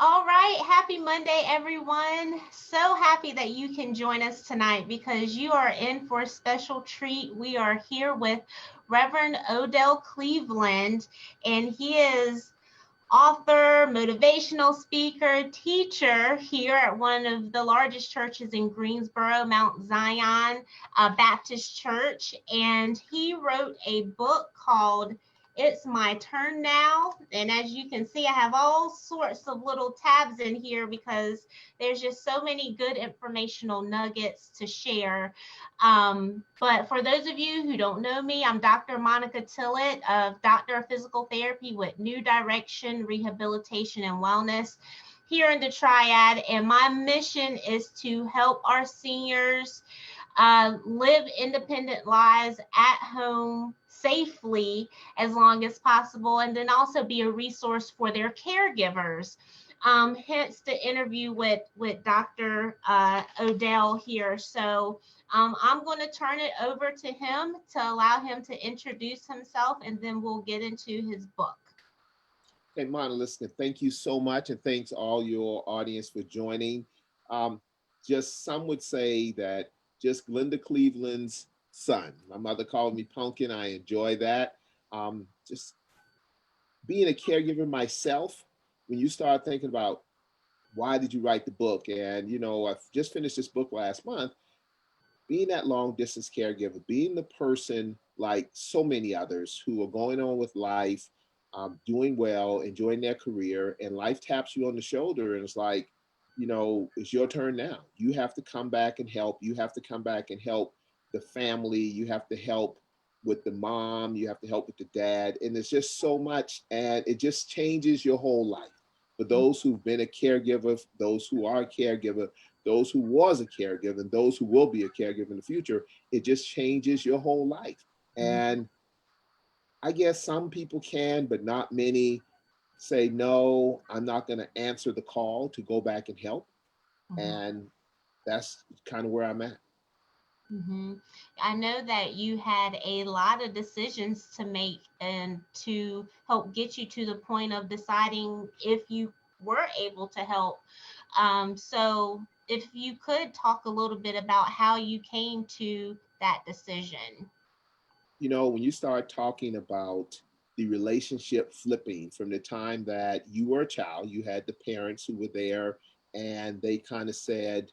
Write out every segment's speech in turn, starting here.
All right, happy Monday, everyone. So happy that you can join us tonight because you are in for a special treat. We are here with Reverend Odell Cleveland, and he is author, motivational speaker, teacher here at one of the largest churches in Greensboro, Mount Zion Baptist Church. And he wrote a book called It's My Turn Now. And as you can see, I have all sorts of little tabs in here because there's just so many good informational nuggets to share. But for those of you who don't know me, I'm Dr. Monica Tillett, of Doctor of Physical Therapy with New Direction Rehabilitation and Wellness here in the Triad. And my mission is to help our seniors live independent lives at home safely as long as possible, and then also be a resource for their caregivers. Hence the interview with Dr. Odell here. So I'm going to turn it over to him to allow him to introduce himself, and then we'll get into his book. Hey, Mona, listen, thank you so much, and thanks all your audience for joining. Um, just some would say that just Glenda Cleveland's son. My mother called me Pumpkin. I enjoy that. Just being a caregiver myself, when you start thinking about why did you write the book, and I've just finished this book last month. Being that long distance caregiver, being the person like so many others who are going on with life, doing well, enjoying their career, and life taps you on the shoulder and it's like, it's your turn now. You have to come back and help. You have to come back and help the family. You have to help with the mom. You have to help with the dad. And it's just so much. And it just changes your whole life. For those who've been a caregiver, those who are a caregiver, those who was a caregiver, and those who will be a caregiver in the future, it just changes your whole life. And I guess some people can, but not many say, no, I'm not going to answer the call to go back and help. Mm-hmm. And that's kind of where I'm at. Mm-hmm. I know that you had a lot of decisions to make and to help get you to the point of deciding if you were able to help. So, if you could talk a little bit about how you came to that decision. When you start talking about the relationship flipping from the time that you were a child, you had the parents who were there and they kind of said,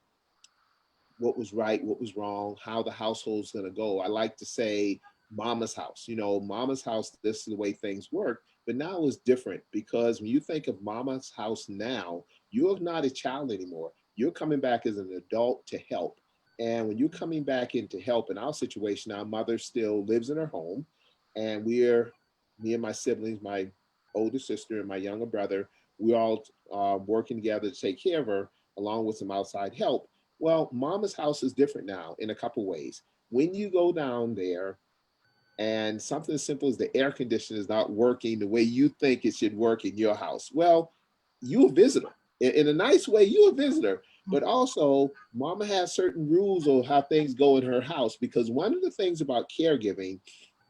what was right, what was wrong, how the household's going to go. I like to say mama's house. Mama's house, this is the way things work. But now it's different because when you think of mama's house now, you're not a child anymore. You're coming back as an adult to help. And when you're coming back in to help, in our situation, our mother still lives in her home. And me and my siblings, my older sister and my younger brother, we're all working together to take care of her along with some outside help. Well, mama's house is different now in a couple ways. When you go down there and something as simple as the air conditioner is not working the way you think it should work in your house, well, you're a visitor. In a nice way, you're a visitor. But also, mama has certain rules of how things go in her house because one of the things about caregiving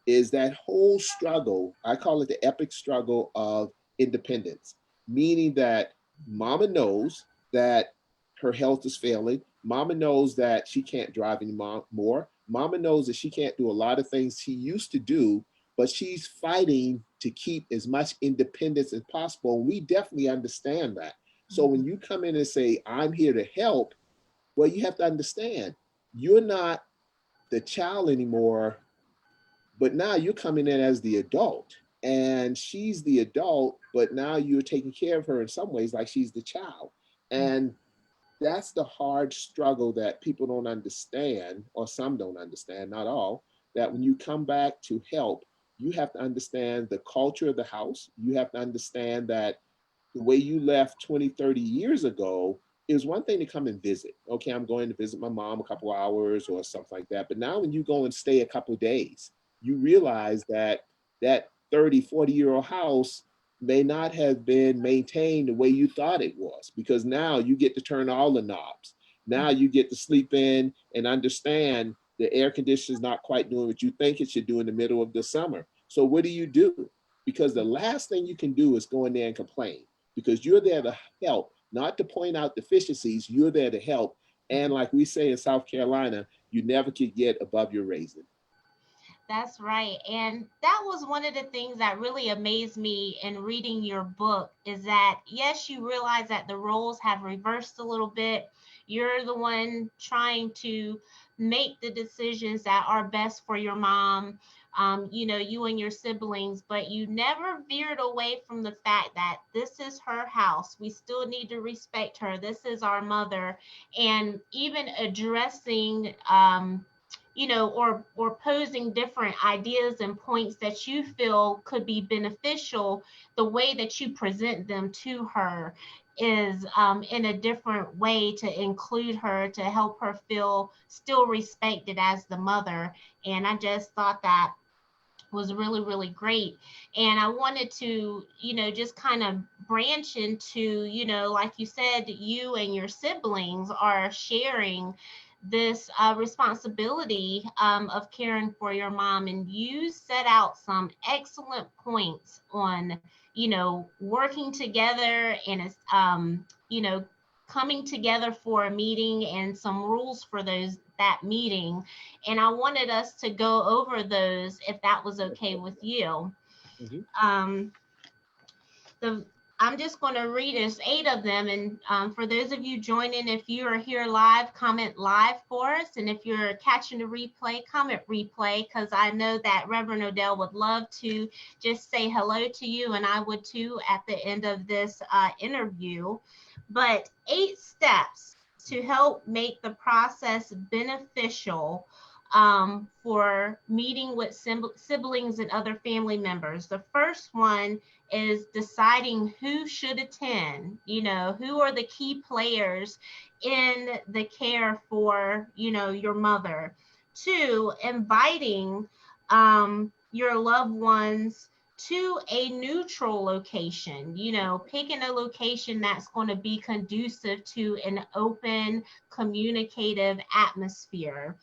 is that whole struggle. I call it the epic struggle of independence, meaning that mama knows that her health is failing. Mama knows that she can't drive anymore. Mama knows that she can't do a lot of things she used to do, but she's fighting to keep as much independence as possible. And we definitely understand that. So when you come in and say, I'm here to help, well, you have to understand you're not the child anymore, but now you're coming in as the adult and she's the adult, but now you're taking care of her in some ways like she's the child. And that's the hard struggle that people don't understand, or some don't understand, not all, that when you come back to help, you have to understand the culture of the house. You have to understand that the way you left 20, 30 years ago is one thing to come and visit. Okay, I'm going to visit my mom a couple hours or something like that. But now when you go and stay a couple days, you realize that that 30, 40-year-old house may not have been maintained the way you thought it was because now you get to turn all the knobs. Now you get to sleep in and understand the air conditioner is not quite doing what you think it should do in the middle of the summer. So what do? Because the last thing you can do is go in there and complain. because you're there to help, not to point out deficiencies. You're there to help. And like we say in South Carolina, you never could get above your raising. That's right. And that was one of the things that really amazed me in reading your book is that, yes, you realize that the roles have reversed a little bit. You're the one trying to make the decisions that are best for your mom, you and your siblings, but you never veered away from the fact that this is her house. We still need to respect her. This is our mother. And even addressing, or posing different ideas and points that you feel could be beneficial, the way that you present them to her is in a different way to include her, to help her feel still respected as the mother. And I just thought that was really, really great. And I wanted to, just kind of branch into, like you said, you and your siblings are sharing this responsibility of caring for your mom. And you set out some excellent points on, working together and, coming together for a meeting and some rules for that meeting. And I wanted us to go over those if that was okay with you. Mm-hmm. Um, the I'm just going to read. There's 8 of them, and for those of you joining, if you are here live, comment live for us, and if you're catching the replay, comment replay, because I know that Reverend Odell would love to just say hello to you, and I would too at the end of this interview. But 8 steps to help make the process beneficial for meeting with siblings and other family members. The first one is deciding who should attend, who are the key players in the care for, your mother. 2, inviting your loved ones to a neutral location, picking a location that's going to be conducive to an open, communicative atmosphere.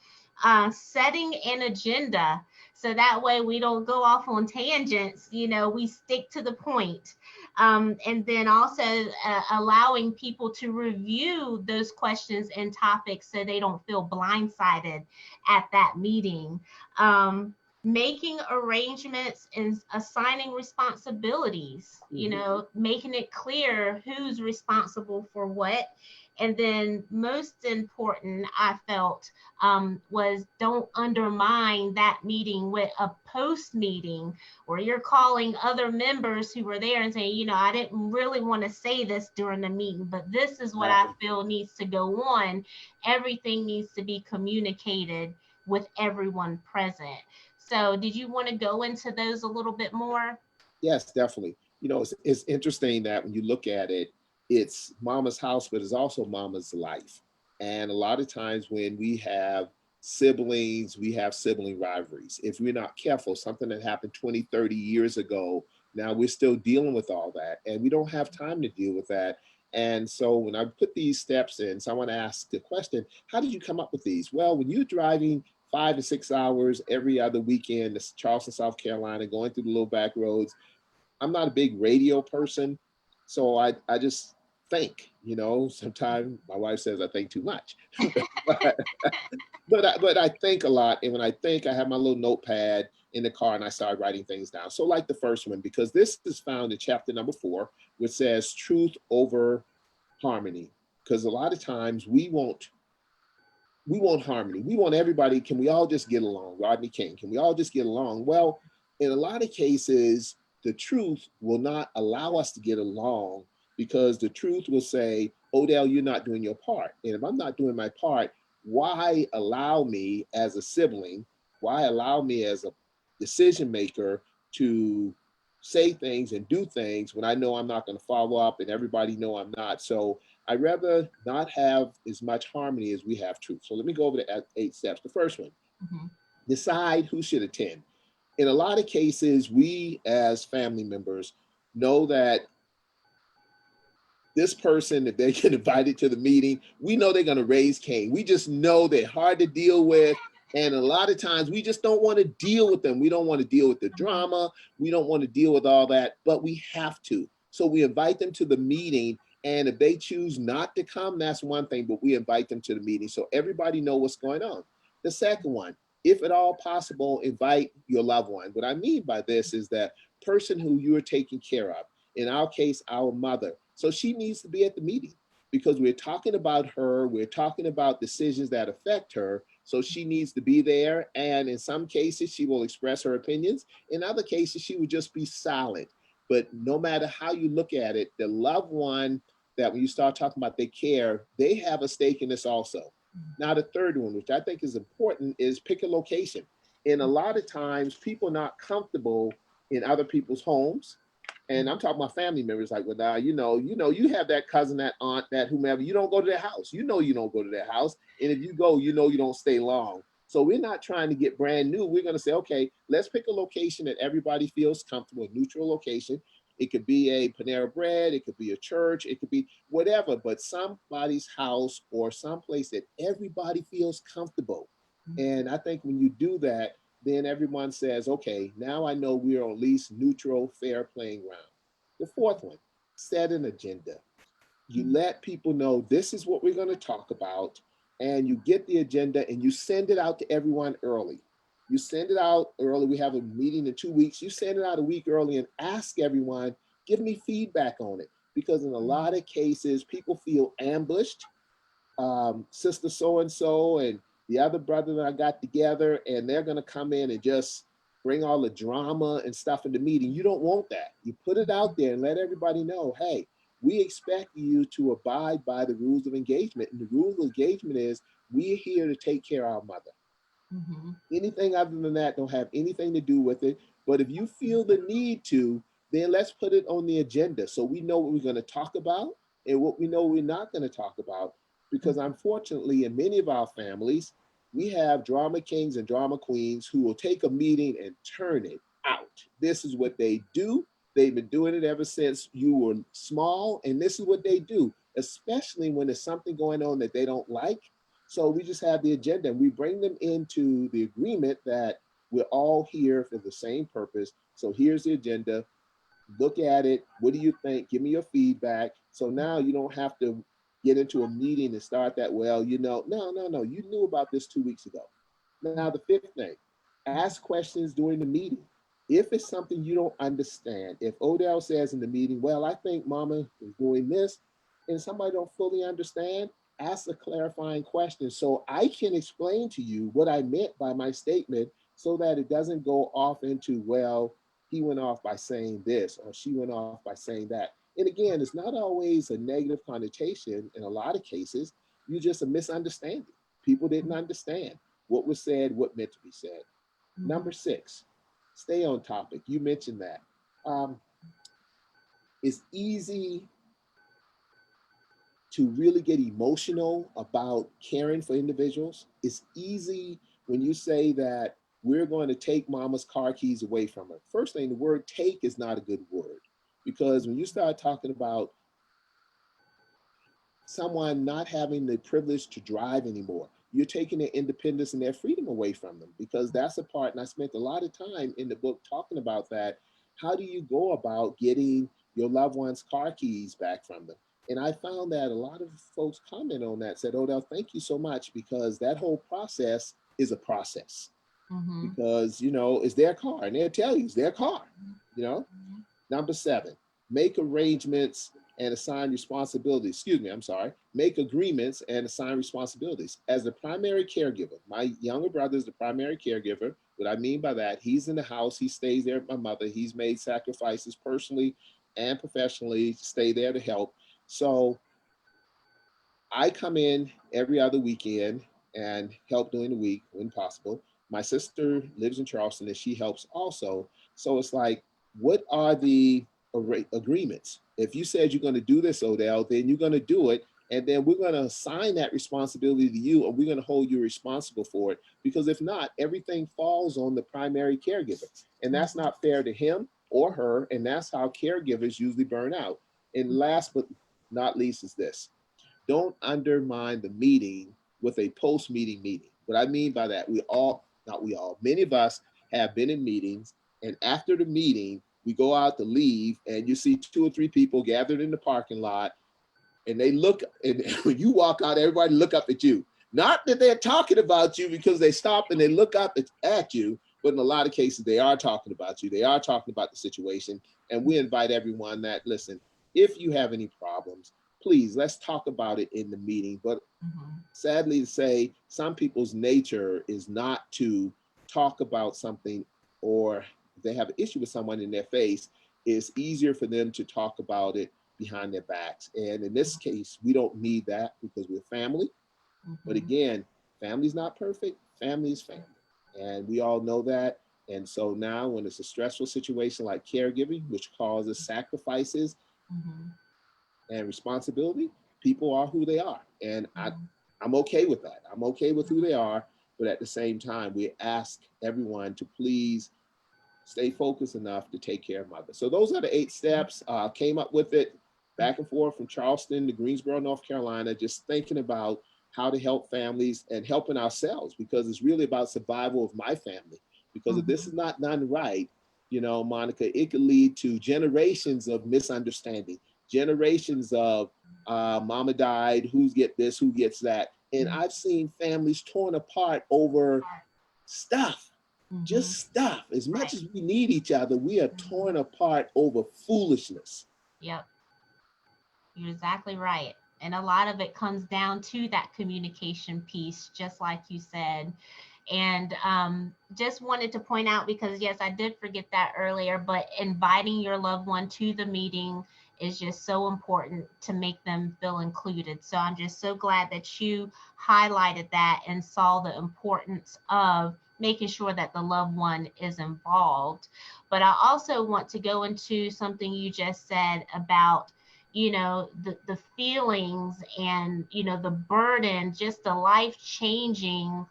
Setting an agenda so that way we don't go off on tangents, we stick to the point. And then also allowing people to review those questions and topics so they don't feel blindsided at that meeting. Making arrangements and assigning responsibilities, making it clear who's responsible for what. And then most important, I felt, was don't undermine that meeting with a post meeting where you're calling other members who were there and saying, I didn't really want to say this during the meeting, but this is what I feel needs to go on. Everything needs to be communicated with everyone present. So did you want to go into those a little bit more? Yes, definitely. It's interesting that when you look at it, it's mama's house, but it's also mama's life. And a lot of times when we have siblings, we have sibling rivalries. If we're not careful, something that happened 20, 30 years ago, now we're still dealing with all that. And we don't have time to deal with that. And so when I put these steps in, so I want to ask the question, how did you come up with these? Well, when you're driving 5 to 6 hours every other weekend to Charleston, South Carolina, going through the little back roads, I'm not a big radio person. So I just think, sometimes my wife says I think too much, but I think a lot. And when I think, I have my little notepad in the car and I start writing things down. So like the first one, because this is found in chapter number 4, which says truth over harmony. Because a lot of times we want harmony. We want everybody. Can we all just get along? Rodney King, can we all just get along? Well, in a lot of cases, the truth will not allow us to get along, because the truth will say, Odell, you're not doing your part. And if I'm not doing my part, why allow me as a sibling, why allow me as a decision maker to say things and do things when I know I'm not going to follow up and everybody know I'm not? So I'd rather not have as much harmony as we have truth. So let me go over the 8 steps. The first one, decide who should attend. In a lot of cases, we as family members know that this person, if they get invited to the meeting, we know they're going to raise Cain. We just know they're hard to deal with. And a lot of times we just don't want to deal with them. We don't want to deal with the drama. We don't want to deal with all that, but we have to. So we invite them to the meeting, and if they choose not to come, that's one thing, but we invite them to the meeting so everybody know what's going on. The second one, if at all possible, invite your loved one. What I mean by this is that person who you are taking care of, in our case, our mother. So she needs to be at the meeting because we're talking about her, we're talking about decisions that affect her. So she needs to be there. And in some cases, she will express her opinions. In other cases, she would just be silent. But no matter how you look at it, the loved one that when you start talking about they care, they have a stake in this also. Now, the third one, which I think is important, is pick a location. And a lot of times, people are not comfortable in other people's homes. And I'm talking about family members like, well, now, you have that cousin, that aunt, that whomever, you don't go to their house. You don't go to their house. And if you go, you don't stay long. So we're not trying to get brand new. We're going to say, okay, let's pick a location that everybody feels comfortable, a neutral location. It could be a Panera Bread, it could be a church, it could be whatever, but somebody's house or someplace that everybody feels comfortable. And I think when you do that, then everyone says, okay, now I know we're on at least neutral, fair playing ground. The fourth one, set an agenda. You let people know this is what we're going to talk about, and you get the agenda and you send it out to everyone early. You send it out early. We have a meeting in 2 weeks. You send it out a week early and ask everyone, give me feedback on it. Because in a lot of cases, people feel ambushed. Sister so and so and the other brother that I got together, and they're going to come in and just bring all the drama and stuff in the meeting. You don't want that. You put it out there and let everybody know, hey, we expect you to abide by the rules of engagement. And the rules of engagement is we're here to take care of our mother. Mm-hmm. Anything other than that don't have anything to do with it. But if you feel the need to, then let's put it on the agenda so we know what we're going to talk about and what we know we're not going to talk about. Because unfortunately, in many of our families, we have drama kings and drama queens who will take a meeting and turn it out. This is what they do. They've been doing it ever since you were small, and this is what they do, especially when there's something going on that they don't like. So we just have the agenda and we bring them into the agreement that we're all here for the same purpose. So here's the agenda. Look at it. What do you think? Give me your feedback. So now you don't have to get into a meeting and start that, well, no. You knew about this 2 weeks ago. Now, the fifth thing, ask questions during the meeting. If it's something you don't understand, if Odell says in the meeting, well, I think mama is doing this, and somebody don't fully understand, ask a clarifying question so I can explain to you what I meant by my statement so that it doesn't go off into, well, he went off by saying this or she went off by saying that. And again, it's not always a negative connotation. In a lot of cases, you just a misunderstanding. People didn't understand what was said, what meant to be said. Mm-hmm. Number 6, stay on topic. You mentioned that. It's easy to really get emotional about caring for individuals. It's easy when you say that we're going to take mama's car keys away from her. First thing, the word take is not a good word because when you start talking about someone not having the privilege to drive anymore, you're taking their independence and their freedom away from them because that's a part, and I spent a lot of time in the book talking about that. How do you go about getting your loved one's car keys back from them? And I found that a lot of folks comment on that, said, Odell, thank you so much, because that whole process is a process. Mm-hmm. Because, it's their car, and they'll tell you it's their car, Mm-hmm. Number 7, make arrangements and assign responsibilities. Make agreements and assign responsibilities. As the primary caregiver, my younger brother is the primary caregiver. What I mean by that, he's in the house, he stays there with my mother. He's made sacrifices personally and professionally to stay there to help. So I come in every other weekend and help during the week when possible. My sister lives in Charleston and she helps also. So it's like, what are the agreements? If you said you're going to do this, Odell, then you're going to do it. And then we're going to assign that responsibility to you, and we're going to hold you responsible for it. Because if not, everything falls on the primary caregiver. And that's not fair to him or her. And that's how caregivers usually burn out. And last but not least is this. Don't undermine the meeting with a post-meeting meeting. What I mean by that, many of us have been in meetings, and after the meeting, we go out to leave, and you see 2 or 3 people gathered in the parking lot, and they look, and when you walk out, everybody look up at you. Not that they're talking about you because they stop and they look up at you, but in a lot of cases, they are talking about you. They are talking about the situation. And we invite everyone that, listen, if you have any problems, please, let's talk about it in the meeting. But sadly to say, some people's nature is not to talk about something, or if they have an issue with someone in their face, it's easier for them to talk about it behind their backs. And in this case, we don't need that because we're family. But again, family's not perfect. Family is family. And we all know that. And so now when it's a stressful situation like caregiving, which causes sacrifices and responsibility, people are who they are. And I'm okay with that. I'm okay with who they are. But at the same time, we ask everyone to please stay focused enough to take care of mother. So those are the 8 steps. Came up with it back and forth from Charleston to Greensboro, North Carolina, just thinking about how to help families and helping ourselves, because it's really about survival of my family. Because if this is not done right, you know, Monica, it could lead to generations of misunderstanding, generations of mama died, who get this, who gets that. And I've seen families torn apart over stuff, just stuff. As much as we need each other, we are torn apart over foolishness. Yep. You're exactly right. And a lot of it comes down to that communication piece, just like you said. And just wanted to point out, because yes, I did forget that earlier, but inviting your loved one to the meeting is just so important to make them feel included. So I'm just so glad that you highlighted that and saw the importance of making sure that the loved one is involved. But I also want to go into something you just said about, you know, the feelings and, you know, the burden, just the life changing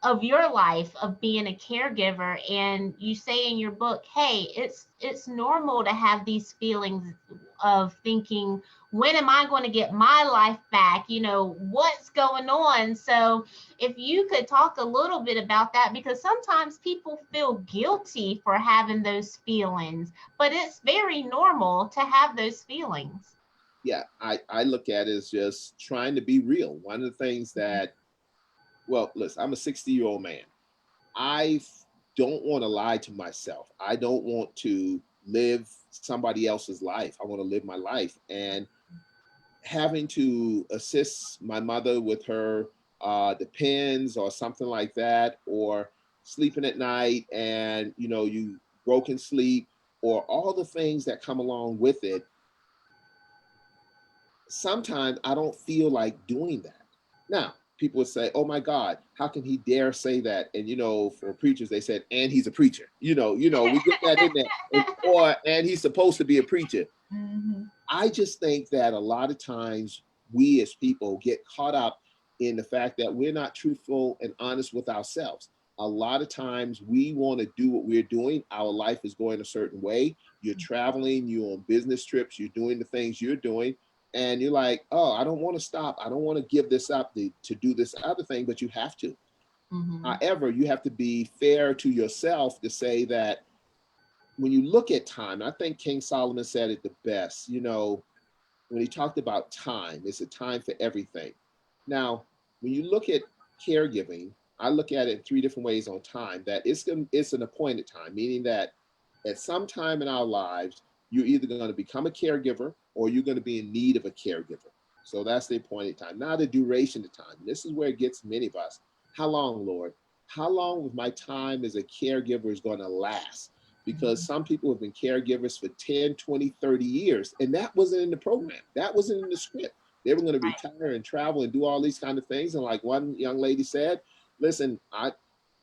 of your life of being a caregiver. And you say in your book, hey, it's normal to have these feelings of thinking, when am I going to get my life back? You know, what's going on? So if you could talk a little bit about that, because sometimes people feel guilty for having those feelings, but it's very normal to have those feelings. Yeah, I look at it as just trying to be real. One of the things that, well, listen, I'm a 60-year-old man. I don't want to lie to myself. I don't want to live somebody else's life. I want to live my life. And having to assist my mother with her depends or something like that, or sleeping at night and, you know, you broken sleep, or all the things that come along with it, sometimes I don't feel like doing that. Now, people would say, "Oh my God, how can he dare say that?" And you know, for preachers, they said, "And he's a preacher." We get that in there, and he's supposed to be a preacher. I just think that a lot of times we as people get caught up in the fact that we're not truthful and honest with ourselves. A lot of times we want to do what we're doing. Our life is going a certain way. You're traveling, you're on business trips, you're doing the things you're doing. And you're like, oh, I don't want to stop. I don't want to give this up to do this other thing, but you have to. However, you have to be fair to yourself to say that when you look at time, I think King Solomon said it the best, you know, when he talked about time, it's a time for everything. Now, when you look at caregiving, I look at it in 3 different ways on time, that it's an appointed time, meaning that at some time in our lives, you're either going to become a caregiver or you're going to be in need of a caregiver. So that's the appointed time. Now the duration of time. This is where it gets many of us. How long, Lord? How long with my time as a caregiver is going to last? Because some people have been caregivers for 10, 20, 30 years, and that wasn't in the program. That wasn't in the script. They were going to retire and travel and do all these kind of things. And like one young lady said, listen,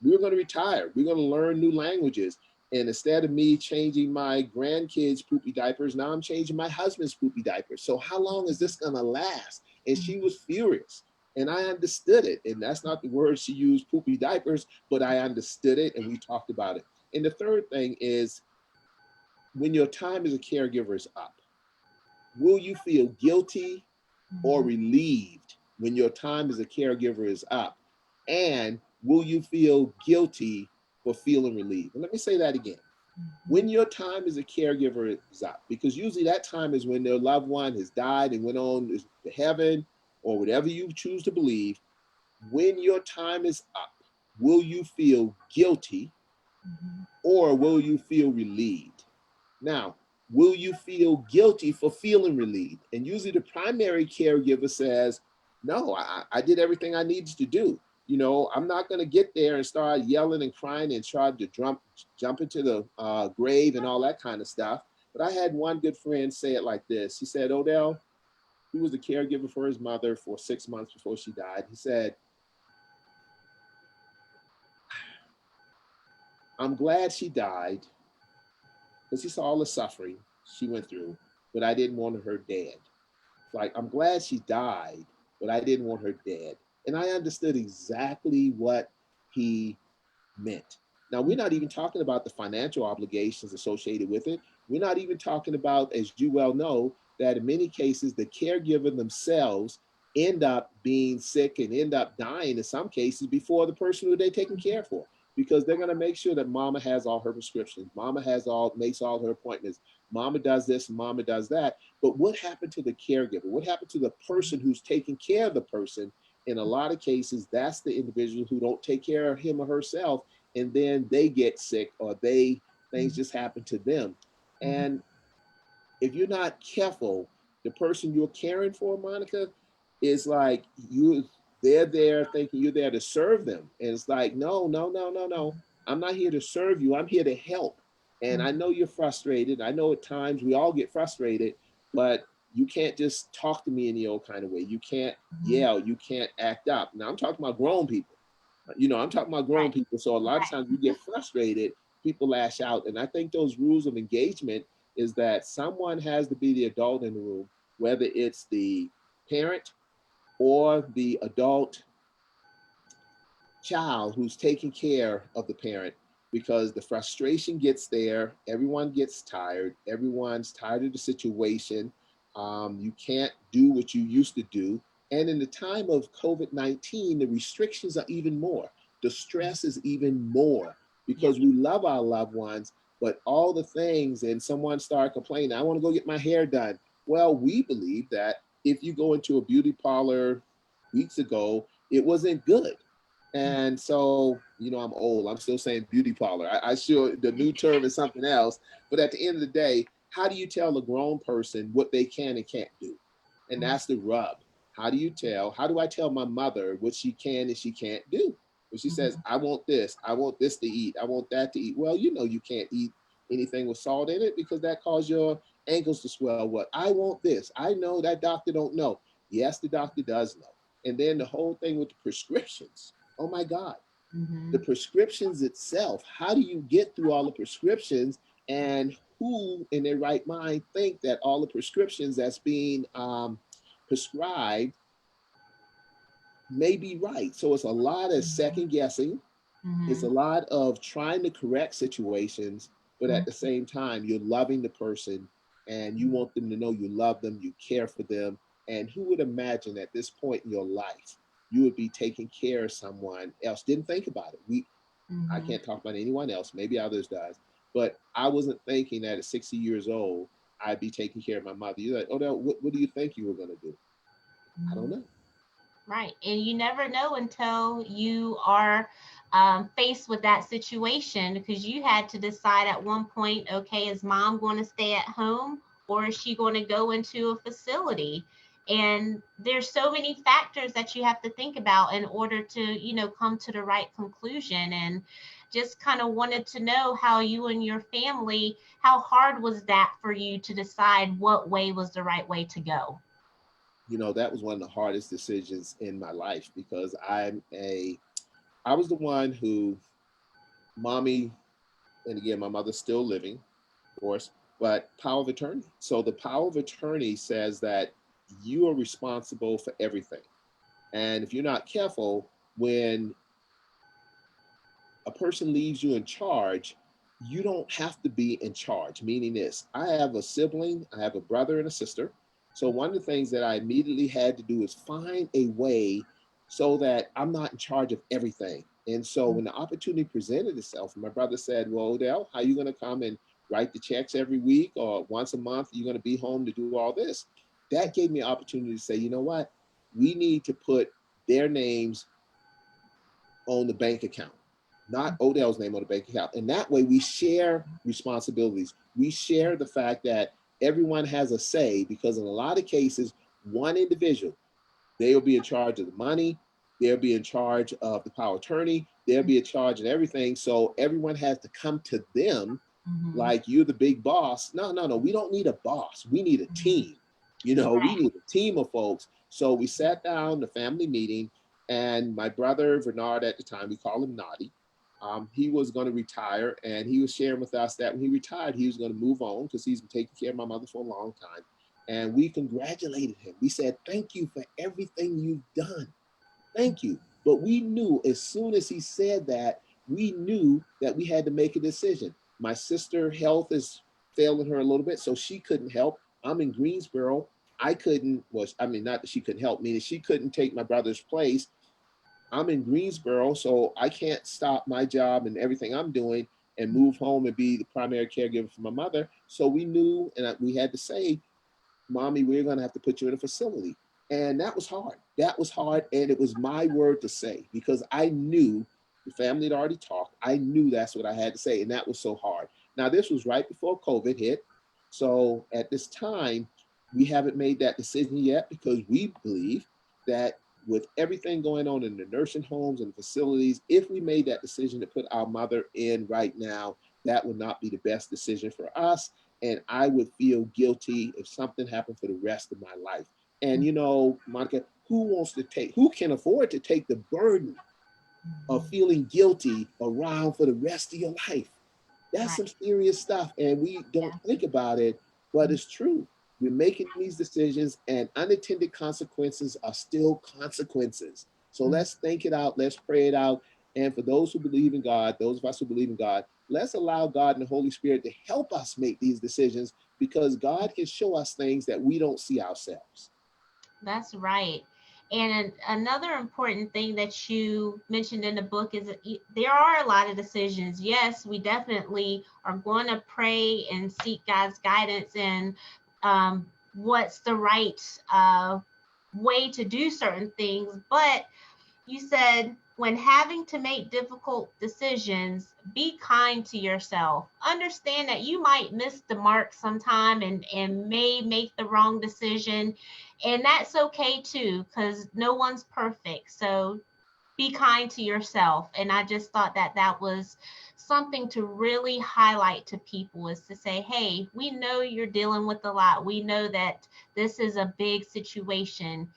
we're going to retire. We're going to learn new languages. And instead of me changing my grandkids' poopy diapers, now I'm changing my husband's poopy diapers. So how long is this going to last? And she was furious. And I understood it. And that's not the word she used, poopy diapers, but I understood it and we talked about it. And the third thing is, when your time as a caregiver is up, will you feel guilty or relieved when your time as a caregiver is up? And will you feel guilty for feeling relieved? And let me say that again. When your time as a caregiver is up, because usually that time is when their loved one has died and went on to heaven or whatever you choose to believe. When your time is up, will you feel guilty or will you feel relieved? Now, will you feel guilty for feeling relieved? And usually the primary caregiver says, no, I did everything I needed to do. I'm not going to get there and start yelling and crying and try to jump into the grave and all that kind of stuff. But I had one good friend say it like this. He said, Odell, he was the caregiver for his mother for 6 months before she died. He said, I'm glad she died because he saw all the suffering she went through, but I didn't want her dead. Like, I'm glad she died, but I didn't want her dead. And I understood exactly what he meant. Now, we're not even talking about the financial obligations associated with it. We're not even talking about, as you well know, that in many cases, the caregiver themselves end up being sick and end up dying in some cases before the person who they're taking care for, because they're going to make sure that mama has all her prescriptions, mama makes all her appointments, mama does this, mama does that. But what happened to the caregiver? What happened to the person who's taking care of the person? In a lot of cases, that's the individual who don't take care of him or herself, and then they get sick or things just happen to them. And if you're not careful, the person you're caring for, Monica, is like they're there thinking you're there to serve them. And it's like, no, no, no, no, no. I'm not here to serve you. I'm here to help. And I know you're frustrated. I know at times we all get frustrated, but you can't just talk to me in the old kind of way. You can't yell. You can't act up. Now I'm talking about grown people. I'm talking about grown people. So a lot of times we get frustrated, people lash out. And I think those rules of engagement is that someone has to be the adult in the room, whether it's the parent or the adult child who's taking care of the parent, because the frustration gets there. Everyone gets tired. Everyone's tired of the situation. You can't do what you used to do. And in the time of COVID-19, the restrictions are even more. The stress is even more because we love our loved ones, but all the things, and someone started complaining, I want to go get my hair done. Well, we believe that if you go into a beauty parlor weeks ago, it wasn't good. And so, I'm old. I'm still saying beauty parlor. I sure the new term is something else. But at the end of the day, how do you tell a grown person what they can and can't do? And that's the rub. How do I tell my mother what she can and she can't do? When she says, I want this to eat, I want that to eat. Well, you can't eat anything with salt in it because that causes your ankles to swell. What? I want this. I know that doctor don't know. Yes, the doctor does know. And then the whole thing with the prescriptions. Oh my God. The prescriptions itself, how do you get through all the prescriptions, and who in their right mind think that all the prescriptions that's being prescribed may be right? So it's a lot of second guessing. It's a lot of trying to correct situations, but at the same time, you're loving the person and you want them to know you love them, you care for them. And who would imagine at this point in your life, you would be taking care of someone else? Didn't think about it. I can't talk about anyone else, maybe others does, but I wasn't thinking that at 60 years old, I'd be taking care of my mother. You're like, oh, no, what do you think you were going to do? I don't know. Right. And you never know until you are faced with that situation, because you had to decide at one point, okay, is mom going to stay at home or is she going to go into a facility? And there's so many factors that you have to think about in order to, come to the right conclusion. And just kind of wanted to know how you and your family, how hard was that for you to decide what way was the right way to go? That was one of the hardest decisions in my life because I was the one who mommy, and again, my mother's still living, of course, but power of attorney. So the power of attorney says that you are responsible for everything. And if you're not careful, when a person leaves you in charge, you don't have to be in charge. Meaning this, I have a sibling, I have a brother and a sister. So one of the things that I immediately had to do is find a way so that I'm not in charge of everything. And so when the opportunity presented itself, my brother said, well, Odell, how are you going to come and write the checks every week or once a month? You're going to be home to do all this. That gave me an opportunity to say, you know what? We need to put their names on the bank account, not Odell's name on the bank account. And that way we share responsibilities. We share the fact that everyone has a say, because in a lot of cases, one individual, they'll be in charge of the money, they'll be in charge of the power of attorney, they'll be in charge of everything. So everyone has to come to them Mhm. like you're the big boss. No, no, no. We don't need a boss. We need a team. You know, we Right. need a team of folks. So we sat down, the family meeting, and my brother Bernard at the time, we call him Naughty. He was going to retire, and he was sharing with us that when he retired, he was going to move on because he's been taking care of my mother for a long time. And we congratulated him. We said, thank you for everything you've done. Thank you. But we knew as soon as he said that, we knew that we had to make a decision. My sister health is failing her a little bit, so she couldn't help. I'm in Greensboro. I couldn't, well, I mean, not that she couldn't help me, that she couldn't take my brother's place. I'm in Greensboro, so I can't stop my job and everything I'm doing and move home and be the primary caregiver for my mother. So we knew, and we had to say, Mommy, we're going to have to put you in a facility. And that was hard. That was hard. And it was my word to say, because I knew the family had already talked. I knew that's what I had to say. And that was so hard. Now, this was right before COVID hit. So at this time, we haven't made that decision yet, because we believe that with everything going on in the nursing homes and facilities, if we made that decision to put our mother in right now, that would not be the best decision for us, and I would feel guilty if something happened for the rest of my life. And you know, Monica, who can afford to take the burden of feeling guilty around for the rest of your life? That's Right. some serious stuff, and we don't Yeah. think about it, but it's true. We're making these decisions, and unintended consequences are still consequences. So let's think it out, let's pray it out. And for those who believe in God, those of us who believe in God, let's allow God and the Holy Spirit to help us make these decisions, because God can show us things that we don't see ourselves. That's right. And another important thing that you mentioned in the book is that there are a lot of decisions. Yes, we definitely are going to pray and seek God's guidance and what's the right way to do certain things. But you said, when having to make difficult decisions, be kind to yourself. Understand that you might miss the mark sometime and may make the wrong decision. And that's okay too, because no one's perfect. So be kind to yourself. And I just thought that that was something to really highlight to people, is to say, hey, we know you're dealing with a lot. We know that this is a big situation,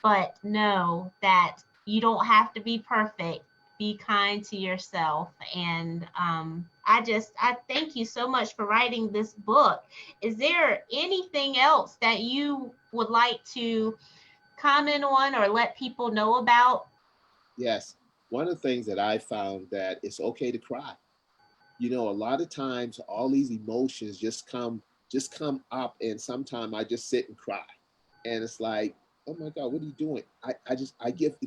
but know that you don't have to be perfect. Be kind to yourself. And I thank you so much for writing this book. Is there anything else that you would like to comment on or let people know about? Yes. One of the things that I found, that it's okay to cry. You know, a lot of times all these emotions just come up, and sometimes I just sit and cry. And it's like, oh my God, what are you doing?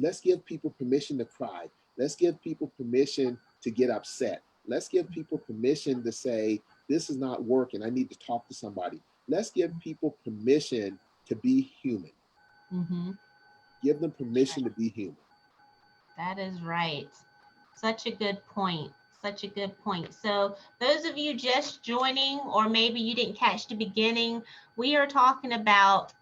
Let's give people permission to cry. Let's give people permission to get upset. Let's give people permission to say, this is not working, I need to talk to somebody. Let's give people permission to be human. Mm-hmm. Give them permission to be human. That is right. Such a good point. Such a good point. So, those of you just joining, or maybe you didn't catch the beginning, we are talking about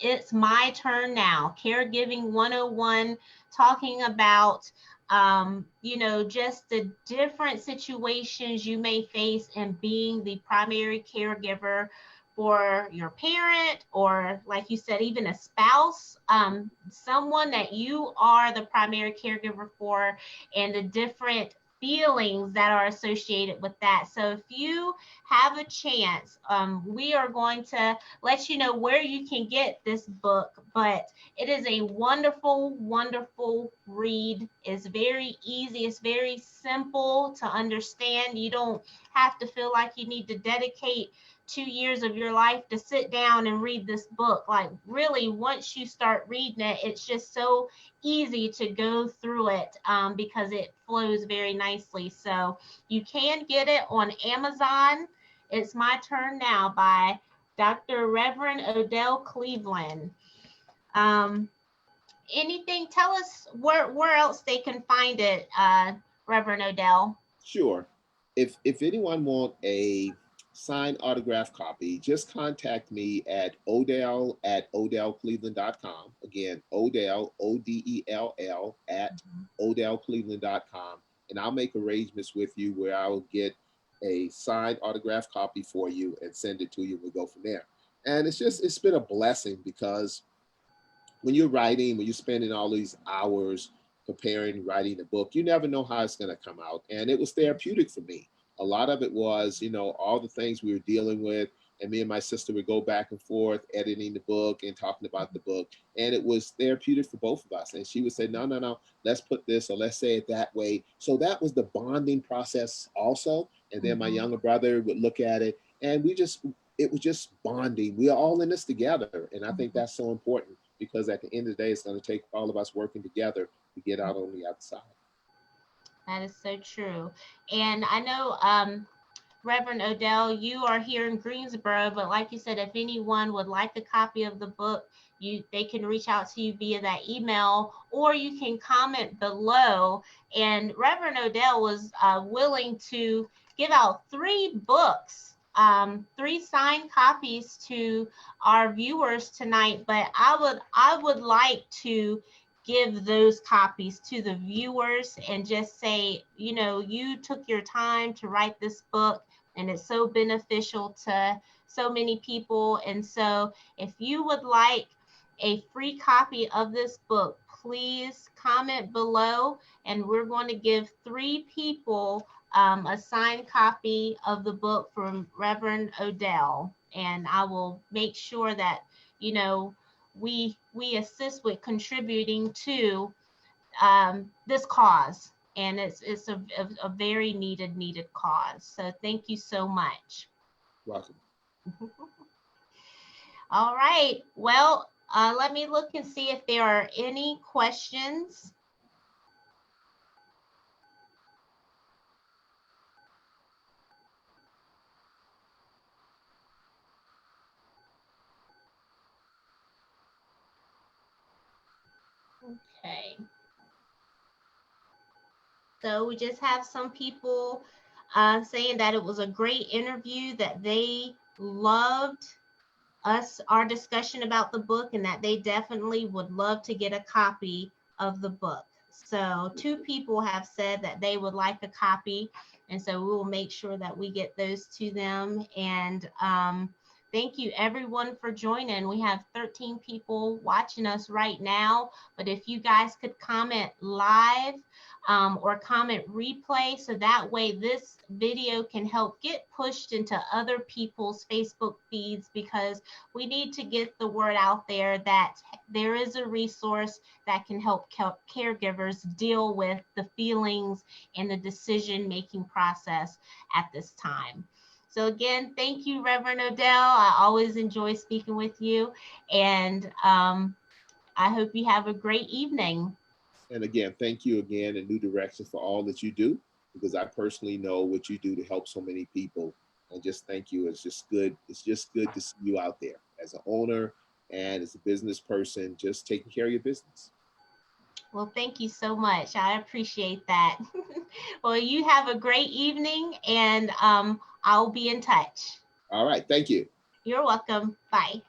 It's My Turn Now, Caregiving 101, talking about, just the different situations you may face in being the primary caregiver for your parent, or like you said, even a spouse, someone that you are the primary caregiver for, and the different feelings that are associated with that. So if you have a chance, we are going to let you know where you can get this book, but it is a wonderful, wonderful read. It's very easy, it's very simple to understand. You don't have to feel like you need to dedicate 2 years of your life to sit down and read this book. Like really, once you start reading it, it's just so easy to go through it because it flows very nicely. So you can get it on Amazon. It's My Turn Now by Dr. Reverend Odell Cleveland. Anything, tell us where else they can find it, Reverend Odell. Sure. If anyone want a signed autograph copy, just contact me at odell@odellcleveland.com. Again, Odell, Odell at odellcleveland.com. And I'll make arrangements with you where I will get a signed autograph copy for you and send it to you. We'll go from there. And it's been a blessing because when you're writing, when you're spending all these hours preparing, writing a book, you never know how it's going to come out. And it was therapeutic for me. A lot of it was, all the things we were dealing with. And me and my sister would go back and forth editing the book and talking about the book. And it was therapeutic for both of us. And she would say, no, let's put this or let's say it that way. So that was the bonding process also. And then my younger brother would look at it and it was just bonding. We are all in this together. And I think that's so important because at the end of the day, it's going to take all of us working together to get out on the other side. That is so true. And I know, Reverend Odell, you are here in Greensboro, but like you said, if anyone would like a copy of the book, they can reach out to you via that email, or you can comment below. And Reverend Odell was willing to give out 3 books, 3 signed copies to our viewers tonight. But I would like to give those copies to the viewers and just say, you took your time to write this book and it's so beneficial to so many people. And so if you would like a free copy of this book, please comment below and we're going to give 3 people a signed copy of the book from Reverend Odell. And I will make sure that, we assist with contributing to this cause, and it's a very needed cause. So thank you so much. Welcome. All right. Well, let me look and see if there are any questions. Okay. So we just have some people saying that it was a great interview, that they loved our discussion about the book, and that they definitely would love to get a copy of the book. So 2 people have said that they would like a copy, and so we will make sure that we get those to them. And thank you everyone for joining. We have 13 people watching us right now, but if you guys could comment live or comment replay, so that way this video can help get pushed into other people's Facebook feeds, because we need to get the word out there that there is a resource that can help caregivers deal with the feelings and the decision-making process at this time. So again, thank you, Reverend Odell. I always enjoy speaking with you, and I hope you have a great evening. And again, thank you again in New Direction for all that you do, because I personally know what you do to help so many people. And just thank you. It's just good. It's just good to see you out there as an owner and as a business person, just taking care of your business. Well, thank you so much. I appreciate that. Well, you have a great evening, and I'll be in touch. All right. Thank you. You're welcome. Bye.